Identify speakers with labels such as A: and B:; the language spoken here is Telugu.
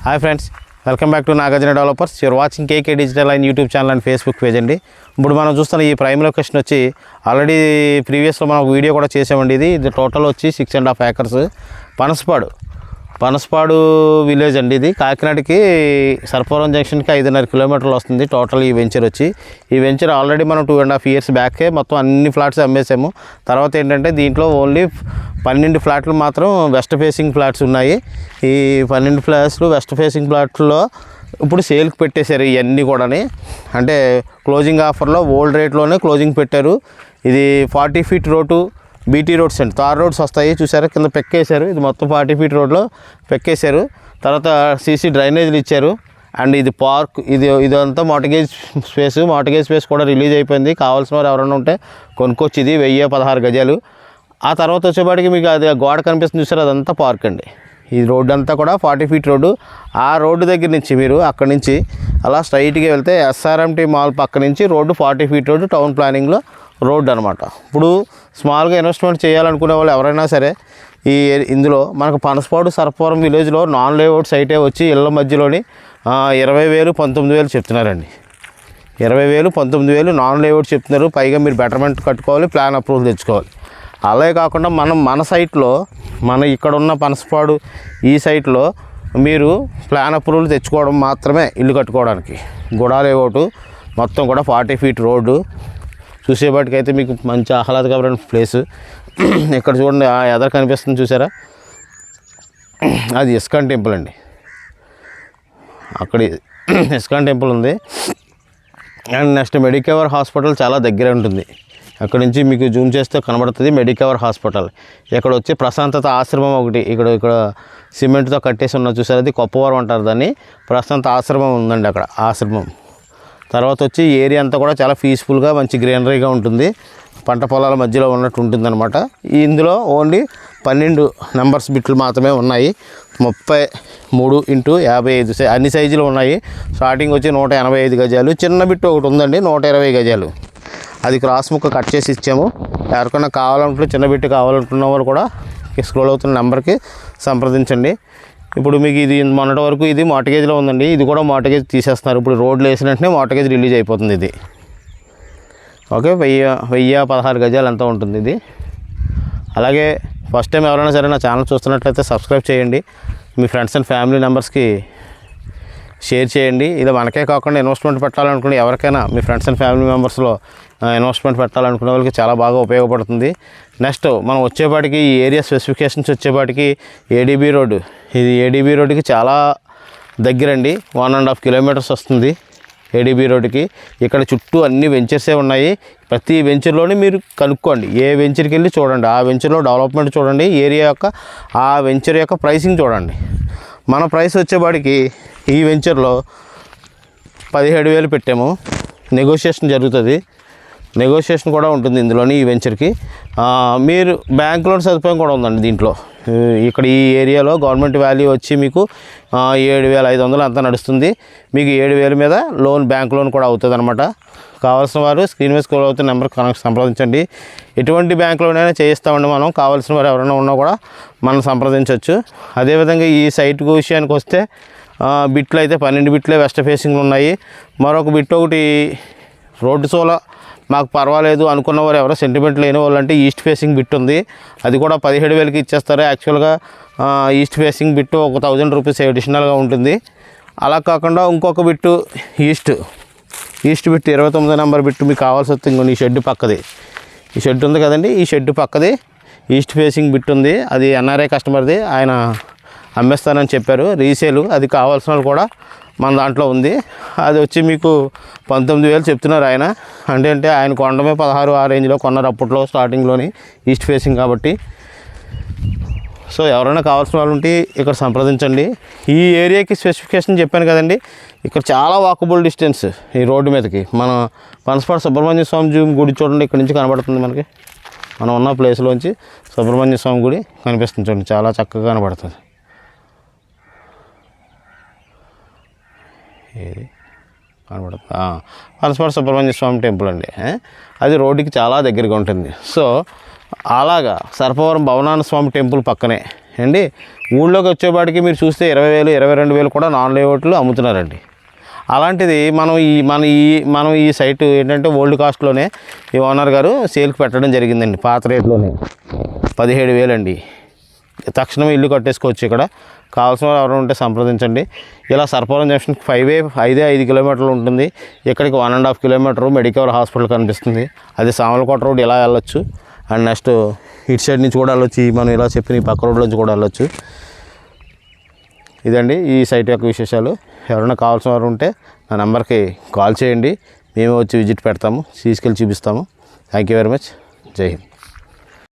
A: Hi friends, welcome back to Nagarjuna developers. You're watching KK digital line YouTube channel and Facebook page అండి. ఇప్పుడు మనం చూస్తున్న ఈ ప్రైమ్ లొకేషన్ వచ్చి ఆల్రెడీ ప్రీవియస్లో మనం వీడియో కూడా చేసామండి. ఇది టోటల్ వచ్చి 6.5 acres పనసపాడు విలేజ్ అండి. ఇది కాకినాడకి సర్పవరం జంక్షన్కి 5.5 kilometers వస్తుంది టోటల్ ఈ వెంచర్ వచ్చి. ఈ వెంచర్ ఆల్రెడీ మనం 2.5 years బ్యాకే మొత్తం అన్ని ఫ్లాట్స్ అమ్మేసాము. తర్వాత ఏంటంటే దీంట్లో ఓన్లీ 12 ఫ్లాట్లు మాత్రం వెస్ట్ ఫేసింగ్ ఫ్లాట్స్ ఉన్నాయి. ఈ 12 ఫ్లాట్స్ వెస్ట్ ఫేసింగ్ ఫ్లాట్లో ఇప్పుడు సేల్కి పెట్టేశారు ఇవన్నీ కూడా. అంటే క్లోజింగ్ ఆఫర్లో ఓల్డ్ రేట్లోనే క్లోజింగ్ పెట్టారు. ఇది 40 feet రోడ్డు, బీటీ రోడ్స్ అండి, తార్ రోడ్స్ వస్తాయి చూసారా, కింద పెక్కేశారు. ఇది మొత్తం 40 feet రోడ్లో పెక్కేశారు. తర్వాత సీసీ డ్రైనేజీలు ఇచ్చారు. అండ్ ఇది పార్క్, ఇదంతా మార్టిగేజ్ స్పేస్ కూడా రిలీజ్ అయిపోయింది. కావాల్సిన వారు ఎవరైనా ఉంటే కొనుక్కొచ్చి. ఇది 1016 గజాలు. ఆ తర్వాత వచ్చేపాటికి మీకు అది గోడ కనిపిస్తుంది చూసారు, అదంతా పార్క్ అండి. ఈ రోడ్డు అంతా కూడా 40 feet రోడ్డు. ఆ రోడ్డు దగ్గర నుంచి మీరు అక్కడి నుంచి అలా స్ట్రైట్గా వెళ్తే SRMT మాల్ పక్క నుంచి రోడ్డు 40 feet రోడ్డు, టౌన్ ప్లానింగ్లో రోడ్డు అనమాట. ఇప్పుడు స్మాల్గా ఇన్వెస్ట్మెంట్ చేయాలనుకునే వాళ్ళు ఎవరైనా సరే ఇందులో మనకు పనసపాడు సర్పవరం విలేజ్లో నాన్ లేఅవుట్ సైటే వచ్చి ఇళ్ళ మధ్యలోని 20,000 19,000 చెప్తున్నారండి. 20,000 19,000 నాన్ లేఅవుట్ చెప్తున్నారు. పైగా మీరు బెటర్మెంట్ కట్టుకోవాలి, ప్లాన్ అప్రూవల్ తెచ్చుకోవాలి. అలాగే కాకుండా మన సైట్లో ఇక్కడ ఉన్న పనసపాడు ఈ సైట్లో మీరు ప్లాన్ అప్రూవల్ తెచ్చుకోవడం మాత్రమే ఇల్లు కట్టుకోవడానికి. గుడా లేఅవుట్ మొత్తం కూడా 40 feet రోడ్డు. చూసేపాటికైతే మీకు మంచి ఆహ్లాదకరమైన ప్లేసు. ఇక్కడ చూడండి, ఆ ఎదర కనిపిస్తుంది చూసారా, అది ఇస్కాన్ టెంపుల్ అండి. అక్కడ ఇస్కాన్ టెంపుల్ ఉంది. అండ్ నెక్స్ట్ మెడికవర్ హాస్పిటల్ చాలా దగ్గర ఉంటుంది. అక్కడ నుంచి మీకు జూమ్ చేస్తే కనబడుతుంది మెడికవర్ హాస్పిటల్. ఇక్కడ వచ్చి ప్రశాంతత ఆశ్రమం ఒకటి ఇక్కడ సిమెంట్తో కట్టేసి ఉన్న చూసారు, అది కొప్పవరం అంటారు దాన్ని. ప్రశాంత ఆశ్రమం ఉందండి అక్కడ, ఆశ్రమం. తర్వాత వచ్చి ఏరియా అంతా కూడా చాలా పీస్ఫుల్గా మంచి గ్రీనరీగా ఉంటుంది. పంట పొలాల మధ్యలో ఉన్నట్టు ఉంటుందన్నమాట. ఇందులో ఓన్లీ 12 నెంబర్స్ బిట్లు మాత్రమే ఉన్నాయి. 33x55 అన్ని సైజులు ఉన్నాయి. స్టార్టింగ్ వచ్చి 185 గజాలు. చిన్న బిట్టు ఒకటి ఉందండి, 120 గజాలు. అది క్రాస్ ముక్క కట్ చేసి ఇచ్చాము. ఎవరికైనా కావాలనుకుంటే చిన్న బిట్టు కావాలనుకున్న వాళ్ళు కూడా స్క్రోల్ అవుతున్న నెంబర్కి సంప్రదించండి. ఇప్పుడు మీకు ఇది మొన్నటి వరకు ఇది మార్టిగేజ్లో ఉందండి. ఇది కూడా మార్టిగేజ్ తీసేస్తున్నారు. ఇప్పుడు రోడ్లు వేసిన వెంటనే మార్టిగేజ్ రిలీజ్ అయిపోతుంది. ఇది ఓకే, 1016 గజాలు ఎంత ఉంటుంది ఇది. అలాగే ఫస్ట్ టైం ఎవరైనా సరే నా ఛానల్ చూస్తున్నట్లయితే సబ్స్క్రైబ్ చేయండి. మీ ఫ్రెండ్స్ అండ్ ఫ్యామిలీ మెంబర్స్కి షేర్ చేయండి. ఇలా మనకే కాకుండా ఇన్వెస్ట్మెంట్ పెట్టాలనుకునే ఎవరికైనా మీ ఫ్రెండ్స్ అండ్ ఫ్యామిలీ మెంబర్స్లో ఇన్వెస్ట్మెంట్ పెట్టాలనుకునే వాళ్ళకి చాలా బాగా ఉపయోగపడుతుంది. నెక్స్ట్ మనం వచ్చేపాటికి ఈ ఏరియా స్పెసిఫికేషన్స్ వచ్చేపాటికి ADB రోడ్డు. ఇది ADB రోడ్డుకి చాలా దగ్గరండి, 1.5 kilometers వస్తుంది ADB రోడ్డుకి. ఇక్కడ చుట్టూ అన్ని వెంచర్సే ఉన్నాయి. ప్రతి వెంచర్లోని మీరు కనుక్కోండి, ఏ వెంచర్కి వెళ్ళి చూడండి, ఆ వెంచర్లో డెవలప్మెంట్ చూడండి, ఏరియా యొక్క ఆ వెంచర్ యొక్క ప్రైసింగ్ చూడండి. మన ప్రైస్ వచ్చేపాటికి ఈ వెంచర్లో 17,000 పెట్టాము. నెగోషియేషన్ జరుగుతుంది, నెగోషియేషన్ కూడా ఉంటుంది ఇందులోని. ఈ వెంచర్కి మీరు బ్యాంక్ లోన్ సదుపాయం కూడా ఉందండి దీంట్లో. ఇక్కడ ఈ ఏరియాలో గవర్నమెంట్ వాల్యూ వచ్చి మీకు 7,500 అంతా నడుస్తుంది. మీకు 7,000 మీద లోన్, బ్యాంక్ లోన్ కూడా అవుతుంది అనమాట. కావాల్సిన వారు స్క్రీన్ మీద స్క్రోల్ అవుతున్న నెంబర్కి సంప్రదించండి. ఎటువంటి బ్యాంక్ లోన్ అయినా చేయిస్తామండి మనం. కావాల్సిన వారు ఎవరైనా ఉన్నా కూడా మనం సంప్రదించవచ్చు. అదేవిధంగా ఈ సైట్ విషయానికి వస్తే బిట్లు అయితే 12 బిట్లే వెస్ట్ ఫేసింగ్లు ఉన్నాయి. మరొక బిట్ ఒకటి రోడ్డు సోల మాకు పర్వాలేదు అనుకున్న వారు ఎవరో సెంటిమెంట్ లేని వాళ్ళు అంటే ఈస్ట్ ఫేసింగ్ బిట్ ఉంది. అది కూడా 17,000కి ఇచ్చేస్తారు. యాక్చువల్గా ఈస్ట్ ఫేసింగ్ బిట్టు 1,000 రూపీస్ అడిషనల్గా ఉంటుంది. అలా కాకుండా ఇంకొక బిట్టు ఈస్ట్ బిట్ 29 నెంబర్ బిట్టు మీకు కావాల్సి వస్తుంది. ఇంకొన్ని ఈ షెడ్ పక్కది, ఈ షెడ్ ఉంది కదండి, ఈ షెడ్ పక్కది ఈస్ట్ ఫేసింగ్ బిట్ ఉంది. అది NRI కస్టమర్ది, ఆయన అమ్మేస్తానని చెప్పారు, రీసేలు. అది కావాల్సిన వాళ్ళు కూడా మన దాంట్లో ఉంది. అది వచ్చి మీకు 19,000 చెప్తున్నారు ఆయన. అంటే ఆయన కొనడమే 16 ఆ రేంజ్లో కొన్నారు అప్పట్లో స్టార్టింగ్లోని, ఈస్ట్ ఫేసింగ్ కాబట్టి. సో ఎవరైనా కావాల్సిన వాళ్ళు ఉంటే ఇక్కడ సంప్రదించండి. ఈ ఏరియాకి స్పెసిఫికేషన్ చెప్పాను కదండి. ఇక్కడ చాలా వాకబుల్ డిస్టెన్స్ ఈ రోడ్డు మీదకి. మన పనసపాడు సుబ్రహ్మణ్య స్వామి గుడి చూడండి, ఇక్కడ నుంచి కనబడుతుంది మనకి. మనం ఉన్న ప్లేస్లోంచి సుబ్రహ్మణ్య స్వామి గుడి కనిపిస్తుంది చూడండి, చాలా చక్కగా కనబడుతుంది. ఏది కనబడుతుంది, పనసపాడు సుబ్రహ్మణ్య స్వామి టెంపుల్ అండి. అది రోడ్డుకి చాలా దగ్గరగా ఉంటుంది. సో అలాగా సర్పవరం భవనాన స్వామి టెంపుల్ పక్కనే అండి. ఊళ్ళోకి వచ్చేపాటికి మీరు చూస్తే 20,000 22,000 కూడా నాన్ లేఅవుట్లు అమ్ముతున్నారండి. అలాంటిది మనం ఈ సైట్ ఏంటంటే ఓల్డ్ కాస్ట్లోనే ఈ ఓనర్ గారు సేల్కి పెట్టడం జరిగిందండి. పాత రేట్లోనే 17,000 అండి. తక్షణమే ఇల్లు కట్టేసుకోవచ్చు. ఇక్కడ కావాల్సిన వారు ఎవరైనా ఉంటే సంప్రదించండి. ఇలా సర్పవరం జంక్షన్కి 5 కిలోమీటర్లు ఉంటుంది. ఇక్కడికి 1.5 కిలోమీటర్ మెడికవర్ హాస్పిటల్ కనిపిస్తుంది. అది సామలకోట రోడ్ ఇలా వెళ్ళొచ్చు. అండ్ నెక్స్ట్ ఇటు సైడ్ నుంచి కూడా వెళ్ళొచ్చు. మనం ఇలా చెప్పిన ఈ పక్క రోడ్ నుంచి కూడా వెళ్ళొచ్చు. ఇదండి ఈ సైట్ యొక్క విశేషాలు. ఎవరైనా కావాల్సిన వారు ఉంటే నా నెంబర్కి కాల్ చేయండి. మేము వచ్చి విజిట్ పెడతాము, తీసుకెళ్ళి చూపిస్తాము. Thank you very much. జై హింద్.